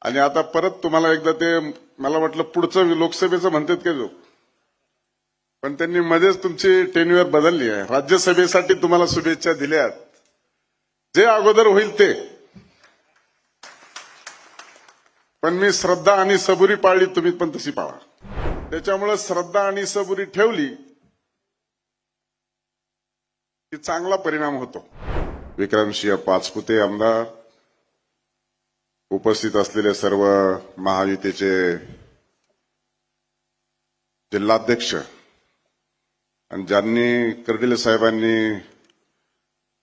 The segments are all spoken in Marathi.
आणि आता परत तुम्हाला एकदा ते मला वाटलं पुढचं लोकसभेचं म्हणतात का जो, पण त्यांनी मध्येच तुमची टेन्युअर बदलली आहे. राज्यसभेसाठी तुम्हाला शुभेच्छा दिल्यात. जे अगोदर होईल ते, पण मी श्रद्धा आणि सबुरी पाळली, तुम्ही पण तशी पाळा. त्याच्यामुळे श्रद्धा आणि सबुरी ठेवली की चांगला परिणाम होतो. विक्रमसिंह पाचपुते आमदार, उपस्थित असलेले सर्व महायुतीचे जिल्हाध्यक्ष आणि ज्यांनी कर्डिले साहेबांनी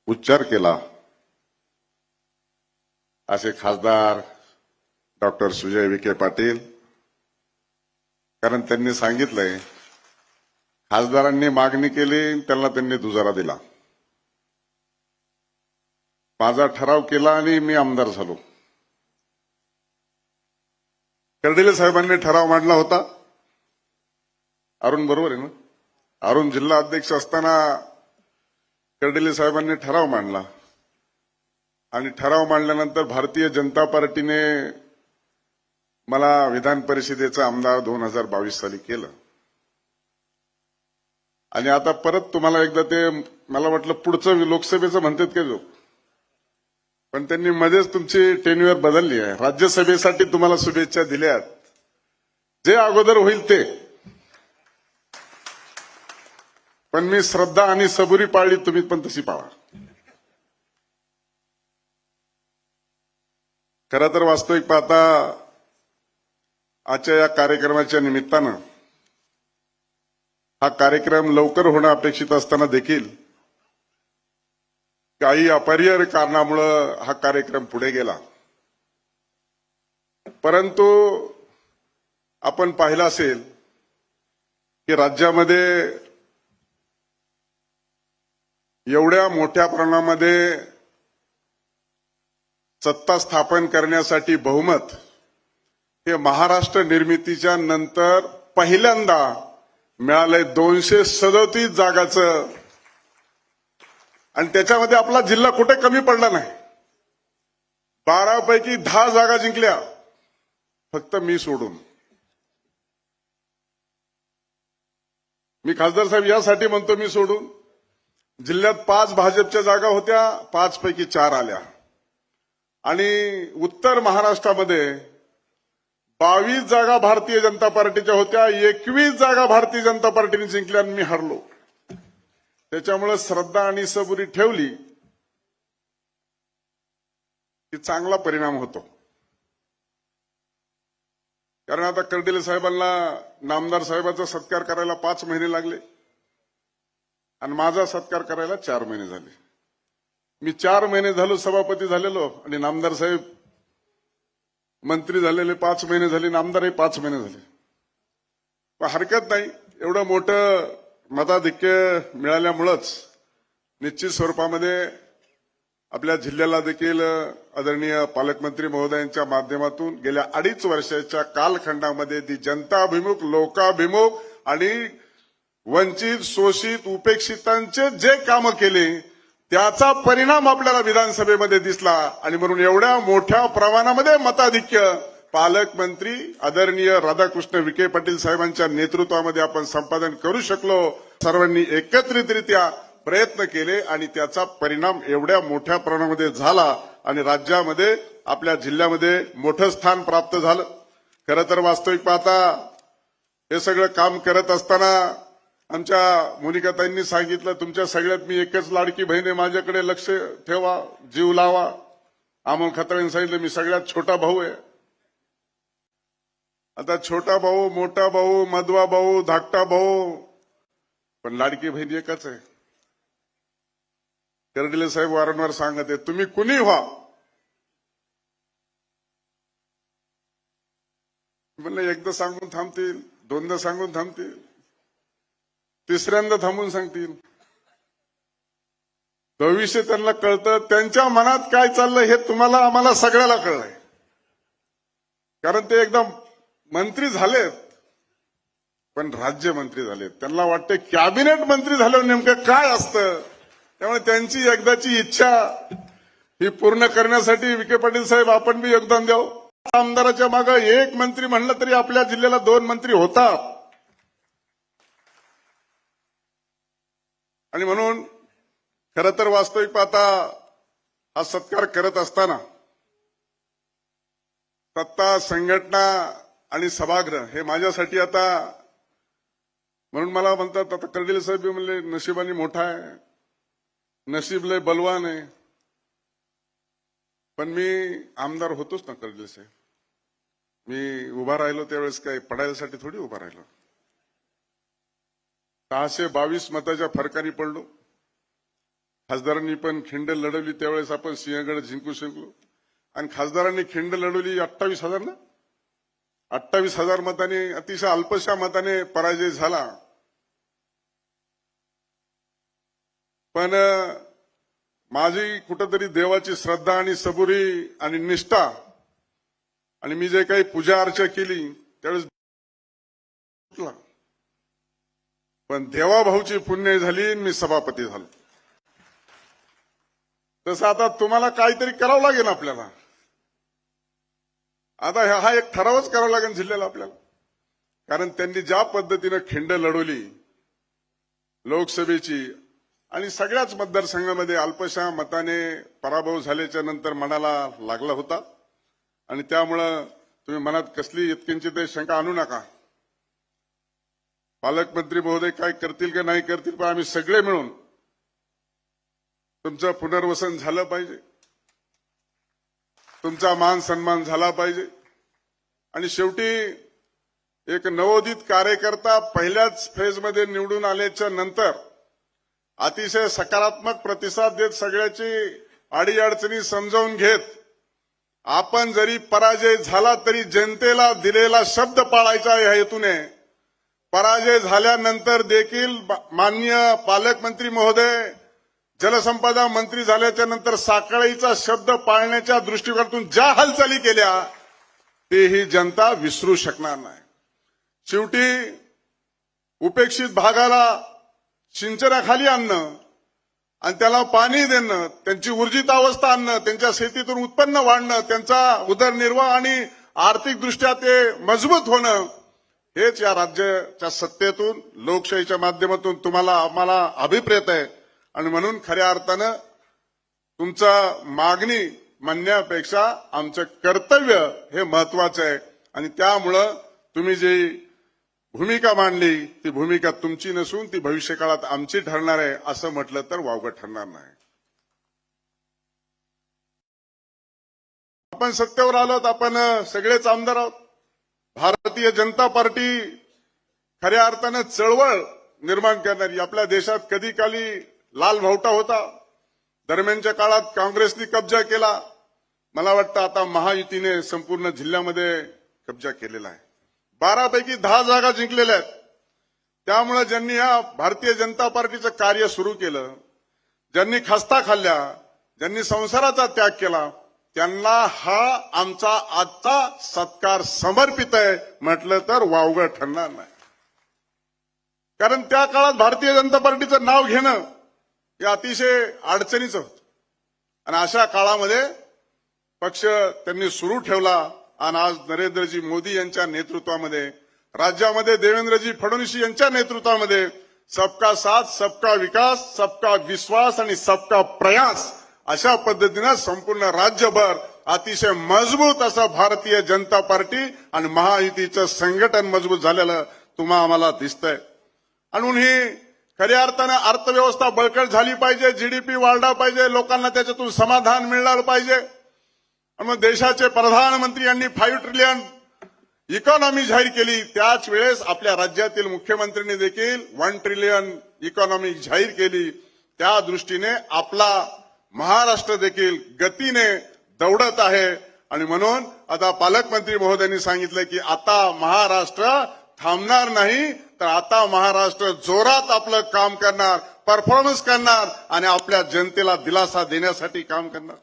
उच्चार केला असे खासदार डॉक्टर सुजय विखे पाटील, कारण त्यांनी सांगितलंय खासदारांनी मागणी केली, त्यांना त्यांनी दुजारा दिला. माझा ठराव केला आणि मी आमदार झालो. कर्डिले साहेबांनी ठराव मांडला होता. अरुण बरोबर आहे ना? अरुण जिल्हा अध्यक्ष असताना कर्डिले साहेबांनी ठराव मांडला आणि ठराव मांडल्यानंतर भारतीय जनता पार्टीने मला विधान परिषदेचा आमदार 2022 साली केलं. आणि आता परत तुम्हाला एकदा ते मला वाटलं पुढचं लोकसभेचं म्हणतात का जो, पण त्यांनी मध्येच तुमची टेन्युअर बदलली आहे. राज्यसभेसाठी तुम्हाला शुभेच्छा दिल्यात. जे अगोदर होईल ते, पण मी श्रद्धा आणि सबुरी पाळली, तुम्ही पण तशी पाळा. खरं तर वास्तविक पाहता आजच्या या कार्यक्रमाच्या निमित्तानं, हा कार्यक्रम लवकर होणं अपेक्षित असताना देखील काही अपरिहार्य कारणामुळे हा कार्यक्रम पुढे गेला. परंतु आपण पाहिलं असेल की राज्यामध्ये एवढ्या मोठ्या प्रमाणामध्ये सत्ता स्थापन करण्यासाठी बहुमत हे महाराष्ट्र निर्मितीच्या नंतर पहिल्यांदा मिळालंय. 237 जागाचं, आणि त्याच्यामध्ये आपला जिल्हा कुठे कमी पडला नाही. 12 पैकी 10 जागा जिंकल्या, फक्त मी सोडून. मी खासदार साहेब यासाठी म्हणतो मी सोडून, जिल्ह्यात 5 भाजपच्या जागा होत्या, 5 पैकी 4 आल्या. आणि उत्तर महाराष्ट्रामध्ये 22 जागा भारतीय जनता पार्टीच्या होत्या, 21 जागा भारतीय जनता पार्टीने जिंकल्या आणि मी हरलो. त्याच्यामुळे श्रद्धा आणि सबुरी ठेवली की चांगला परिणाम होतो. कारण आता कर्डिले साहेबांना नामदार साहेबांचा सत्कार करायला 5 महिने लागले आणि माझा सत्कार करायला 4 महिने झाले. मी 4 महिने झालो सभापती झालेलो आणि नामदार साहेब मंत्री झालेले 5 महिने झाले, नामदारही 5 महिने झाले. पण हरकत नाही, एवढं मोठं मताधिक्य मिळाल्यामुळंच निश्चित स्वरूपामध्ये आपल्या जिल्ह्याला देखील आदरणीय पालकमंत्री महोदयांच्या माध्यमातून गेल्या 2.5 वर्षाच्या कालखंडामध्ये ती जनताभिमुख, लोकाभिमुख आणि वंचित, शोषित, उपेक्षितांचे जे कामं केले त्याचा परिणाम आपल्याला विधानसभेमध्ये दिसला. आणि म्हणून एवढ्या मोठ्या प्रमाणामध्ये मताधिक्य पालकमंत्री आदरणीय राधाकृष्ण विखे पाटील साहेबांच्या नेतृत्वामध्ये आपण संपादन करू शकलो. सर्वांनी एकत्रितरित्या प्रयत्न केले आणि त्याचा परिणाम एवढ्या मोठ्या प्रमाणामध्ये झाला आणि राज्यामध्ये आपल्या जिल्ह्यामध्ये मोठं स्थान प्राप्त झालं. खरं तर वास्तविक पाहता हे सगळं काम करत असताना आमच्या मोनिकाताईंनी सांगितलं, तुमच्या सगळ्यात मी एकच लाडकी बहीण आहे, माझ्याकडे लक्ष ठेवा, जीव लावा. अमोल खताळेंनी सांगितलं मी सगळ्यात छोटा भाऊ आहे. आता छोटा भाऊ, मोठा भाऊ, मधवा भाऊ, धाकटा भाऊ, पण लाडकी बहीण एकच आहे. कर्डिले साहेब वारंवार सांगत आहे, तुम्ही कुणी व्हा. म्हणलं एकदा सांगून थांबतील, दोनदा सांगून थांबतील, तिसऱ्यांदा थांबून सांगतील. भविष्य त्यांना कळतं, त्यांच्या मनात काय चाललंय हे तुम्हाला आम्हाला सगळ्याला कळलंय. कारण ते एकदम मंत्री झालेत, पण राज्यमंत्री झालेत. त्यांना वाटतं कॅबिनेट मंत्री झाल्यावर नेमकं काय असतं. त्यामुळे त्यांची एकदाची इच्छा ही पूर्ण करण्यासाठी विखे पाटील साहेब आपण बी योगदान द्यावं. आमदाराच्या मागे एक मंत्री म्हणलं तरी आपल्या जिल्ह्याला 2 मंत्री होतात. आणि म्हणून खरं तर वास्तविक पाहता हा सत्कार करत असताना सत्ता, संघटना आणि सभागृह हे माझ्यासाठी आता, म्हणून मला म्हणतात आता कर्डिले साहेब म्हणले नशिबाने मोठा आहे, नशीब लय बलवान आहे. पण मी आमदार होतोच ना कर्डिले साहेब. मी उभा राहिलो त्यावेळेस काय पडायसाठी थोडी उभा राहिलो. 622 मताच्या फरकाने पडलो. खासदारांनी पण खिंड लढवली त्यावेळेस आपण सिंहगड जिंकू शकलो. आणि खासदारांनी खिंड लढवली 28,000 ना, 28,000 मताने, अतिशय अल्पशा मताने पराजय झाला. पण माझी कुठंतरी देवाची श्रद्धा आणि सबुरी आणि निष्ठा आणि मी जे काही पूजा अर्चा केली त्यावेळेस, पण देवाभाऊची पुण्य झाली, मी सभापती झालो. तसं आता तुम्हाला काहीतरी करावं लागेल आपल्याला. आता हा एक ठरावच करावा लागेल जिल्ह्याला आपल्याला. कारण त्यांनी ज्या पद्धतीनं खिंड लढवली लोकसभेची आणि सगळ्याच मतदारसंघामध्ये अल्पशा मताने पराभव झाल्याच्या नंतर मनाला लागला होता. आणि त्यामुळं तुम्ही मनात कसली इतकिंचित शंका आणू नका. पालकमंत्री महोदय काय करतील का नाही करतील, पण आम्ही सगळे मिळून तुमचं पुनर्वसन झालं पाहिजे, तुमचा मान सन्मान झाला पाहिजे. आणि शेवटी एक नवोदित कार्यकर्ता पहिल्याच फेजमध्ये निवडून आल्याच्या नंतर अतिशय सकारात्मक प्रतिसाद देत सगळ्याची अडीअडचणी समजावून घेत आपण जरी पराजय झाला तरी जनतेला दिलेला शब्द पाळायचा या हेतूने पराजय झाल्यानंतर देखील माननीय पालकमंत्री महोदय जलसंपदा मंत्री झाल्याच्या नंतर साखळीचा शब्द पाळण्याच्या दृष्टिकोनातून ज्या हालचाली केल्या तेही जनता विसरू शकणार नाही. शेवटी उपेक्षित भागाला सिंचनाखाली आणणं आणि त्याला पाणी देणं, त्यांची ऊर्जित अवस्था आणणं, त्यांच्या शेतीतून उत्पन्न वाढणं, त्यांचा उदरनिर्वाह आणि आर्थिक दृष्ट्या ते मजबूत होणं, हेच या राज्याच्या सत्तेतून लोकशाहीच्या माध्यमातून तुम्हाला आम्हाला अभिप्रेत आहे. आणि म्हणून खऱ्या अर्थानं तुमचा मागणी म्हणण्यापेक्षा आमचं कर्तव्य हे महत्वाचं आहे. आणि त्यामुळं तुम्ही जी भूमिका मांडली ती भूमिका तुमची नसून ती भविष्यकाळात आमची ठरणार आहे असं म्हटलं तर वावगं ठरणार नाही. आपण सत्तेवर आलोत, आपण सगळेच आमदार आहोत. भारतीय जनता पार्टी खऱ्या अर्थानं चळवळ निर्माण करणारी, आपल्या देशात कधी काली लाल भावटा होता, दरम्यानच्या काळात काँग्रेसने कब्जा केला. मला वाटतं आता महायुतीने संपूर्ण जिल्ह्यामध्ये कब्जा केलेला आहे. 12 पैकी 10 जागा जिंकलेल्या आहेत. त्यामुळे ज्यांनी या भारतीय जनता पार्टीचं कार्य सुरू केलं, ज्यांनी खस्ता खाल्ल्या, ज्यांनी संसाराचा त्याग केला, त्यांना हा आमचा आजचा सत्कार समर्पित आहे म्हटलं तर वावगं ठरणार नाही. कारण त्या काळात भारतीय जनता पार्टीचं नाव घेणं हे अतिशय अडचणीचं होतं. आणि अशा काळामध्ये पक्ष त्यांनी सुरू ठेवला. आणि आज नरेंद्रजी मोदी यांच्या नेतृत्वामध्ये, राज्यामध्ये देवेंद्रजी फडणवीस यांच्या नेतृत्वामध्ये सबका साथ, सबका विकास, सबका विश्वास आणि सबका प्रयास अशा पद्धतीनं संपूर्ण राज्यभर अतिशय मजबूत असं भारतीय जनता पार्टी आणि महायुतीचं संघटन मजबूत झालेलं तुम्हाला आम्हाला दिसतंय. आणि ही खऱ्या अर्थानं अर्थव्यवस्था बळकट झाली पाहिजे, जीडीपी वाढला पाहिजे, लोकांना त्याच्यातून समाधान मिळणार पाहिजे. आणि मग देशाचे प्रधानमंत्री यांनी 5 ट्रिलियन इकॉनॉमी जाहीर केली. त्याच वेळेस आपल्या राज्यातील मुख्यमंत्र्यांनी देखील 1 ट्रिलियन इकॉनॉमी जाहीर केली. त्या दृष्टीने आपला महाराष्ट्र देखील गतीने दौडत आहे. आणि म्हणून आता पालकमंत्री महोदयांनी सांगितलं की आता महाराष्ट्र थांबणार नाही, तर आता महाराष्ट्र जोरात आपलं काम करणार, परफॉर्मन्स करणार आणि आपल्या जनतेला दिलासा देण्यासाठी काम करणार.